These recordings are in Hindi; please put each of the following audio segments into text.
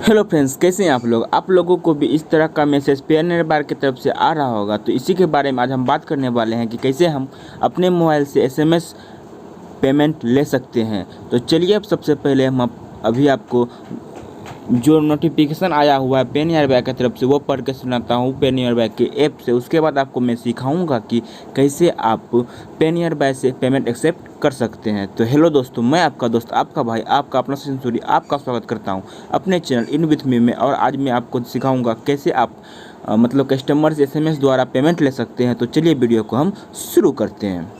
हेलो फ्रेंड्स, कैसे हैं आप लोग। आप लोगों को भी इस तरह का मैसेज पेनरबार की तरफ से आ रहा होगा। तो इसी के बारे में आज हम बात करने वाले हैं कि कैसे हम अपने मोबाइल से एसएमएस पेमेंट ले सकते हैं। तो चलिए अब सबसे पहले हम अभी आपको जो नोटिफिकेशन आया हुआ है पेनयारबाई की तरफ से वो पढ़ के सुनाता हूँ पेनयारबाई के ऐप से। उसके बाद आपको मैं सिखाऊंगा कि कैसे आप पेनयारबाई से पेमेंट एक्सेप्ट कर सकते हैं। तो हेलो दोस्तों, मैं आपका दोस्त, आपका भाई, आपका अपना सेंचुरी आपका स्वागत करता हूं अपने चैनल इन विथ मी में। और आज मैं आपको सिखाऊंगा कैसे आप मतलब कस्टमर से एसएमएस द्वारा पेमेंट ले सकते हैं। तो चलिए वीडियो को हम शुरू करते हैं।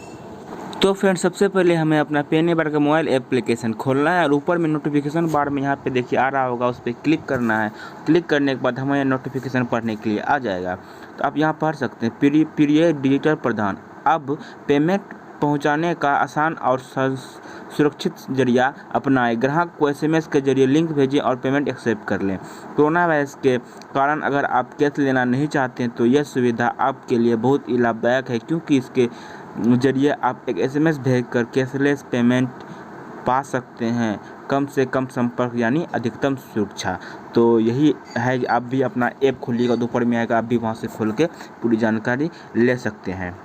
तो फ्रेंड्स, सबसे पहले हमें अपना पेनयारबाई का मोबाइल एप्लीकेशन खोलना है और ऊपर में नोटिफिकेशन बार में यहाँ पे देखिए आ रहा होगा, उस पर क्लिक करना है। क्लिक करने के बाद हमें नोटिफिकेशन पढ़ने के लिए आ जाएगा। तो आप यहाँ पढ़ सकते हैं प्रिय डिजिटल प्रदान, अब पेमेंट पहुंचाने का आसान और सुरक्षित जरिया अपनाएं। ग्राहक को एसएमएस के जरिए लिंक भेजें और पेमेंट एक्सेप्ट कर लें। कोरोना वायरस के कारण अगर आप कैश लेना नहीं चाहते हैं तो यह सुविधा आपके लिए बहुत ही लाभदायक है, क्योंकि इसके जरिए आप एक एसएमएस भेजकर कैशलेस पेमेंट पा सकते हैं। कम से कम संपर्क यानी अधिकतम सुरक्षा। तो यही है कि आप भी अपना ऐप खोलिएगा, दोपहर में आएगा, आप भी वहाँ से खोल के पूरी जानकारी ले सकते हैं।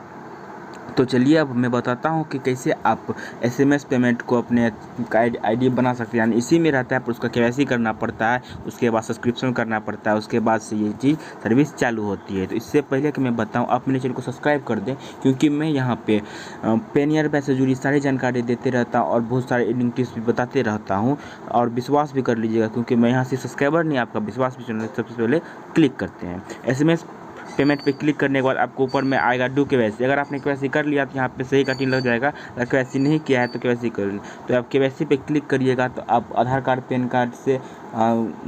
तो चलिए अब मैं बताता हूँ कि कैसे आप एसएमएस पेमेंट को अपने आईडी बना सकते हैं। यानी इसी में रहता है, पर उसका केवाईसी करना पड़ता है, उसके बाद सब्सक्रिप्शन करना पड़ता है, उसके बाद से ये चीज़ सर्विस चालू होती है। तो इससे पहले कि मैं बताऊँ, आप मेरे चैनल को सब्सक्राइब कर दें, क्योंकि मैं यहाँ पे पेनयारबाई से जुड़ी सारी जानकारी देते रहता हूँ और बहुत सारे एडिंग टिप्स भी बताते रहता हूँ। और विश्वास भी कर लीजिएगा, क्योंकि मैं यहाँ से सब्सक्राइबर नहीं, आपका विश्वास भी चैनल सबसे पहले क्लिक करते हैं। एसएमएस पेमेंट पे क्लिक करने के बाद आपको ऊपर में आएगा डू केवाईसी। अगर आपने केवाईसी कर लिया तो यहाँ पे सही का टिक लग जाएगा। अगर केवाईसी नहीं किया है तो केवाईसी कर लें। तो आप केवाईसी पे क्लिक करिएगा तो आप आधार कार्ड पैन कार्ड से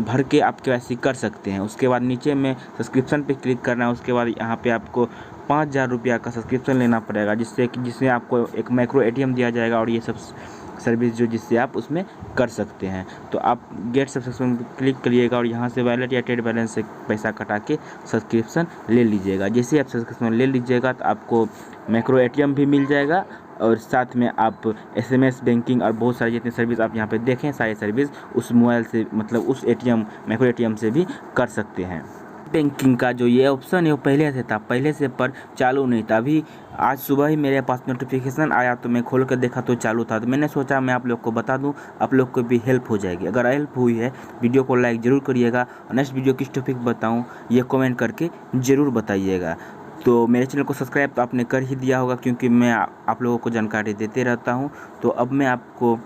भर के आप केवाईसी कर सकते हैं। उसके बाद नीचे में सब्सक्रिप्शन पे क्लिक करना है। उसके बाद यहाँ पे आपको 5,000 रुपया का सब्सक्रिप्शन लेना पड़ेगा, जिसमें आपको एक माइक्रो एटीएम दिया जाएगा और ये सब सर्विस जिससे आप उसमें कर सकते हैं। तो आप गेट सब्सक्रिप्शन क्लिक करिएगा और यहाँ से वैलेट या ट्रेड बैलेंस से पैसा कटा के सब्सक्रिप्शन ले लीजिएगा। जैसे आप सब्सक्रिप्शन ले लीजिएगा तो आपको माइक्रो एटीएम भी मिल जाएगा और साथ में आप एसएमएस बैंकिंग और बहुत सारी जितनी सर्विस आप यहाँ पे देखें, सारी सर्विस उस मोबाइल से मतलब उस एटीएम माइक्रो एटीएम से भी कर सकते हैं। बैंकिंग का जो ये ऑप्शन है वो पहले से था, पहले से पर चालू नहीं था। अभी आज सुबह ही मेरे पास नोटिफिकेशन आया तो मैं खोल कर देखा तो चालू था। तो मैंने सोचा मैं आप लोग को बता दूं, आप लोग को भी हेल्प हो जाएगी। अगर हेल्प हुई है वीडियो को लाइक ज़रूर करिएगा। नेक्स्ट वीडियो किस टॉपिक बताऊं ये कमेंट करके ज़रूर बताइएगा। तो मेरे चैनल को सब्सक्राइब तो आपने कर ही दिया होगा, क्योंकि मैं आप लोगों को जानकारी देते रहता हूँ। तो अब मैं आपको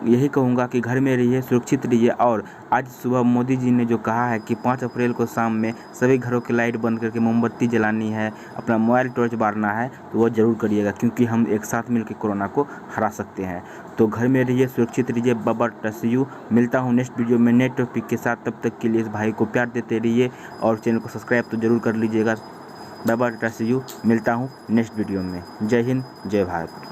यही कहूँगा कि घर में रहिए, सुरक्षित रहिए। और आज सुबह मोदी जी ने जो कहा है कि 5 अप्रैल को शाम में सभी घरों की लाइट बंद करके मोमबत्ती जलानी है, अपना मोबाइल टॉर्च बारना है, तो वो ज़रूर करिएगा, क्योंकि हम एक साथ मिलकर कोरोना को हरा सकते हैं। तो घर में रहिए, सुरक्षित रहिए। बाबा टच यू। मिलता हूँ नेक्स्ट वीडियो में नए टॉपिक के साथ। तब तक के लिए इस भाई को प्यार देते रहिए और चैनल को सब्सक्राइब तो ज़रूर कर लीजिएगा। बाबा टच यू। मिलता हूँ नेक्स्ट वीडियो में। जय हिंद, जय भारत।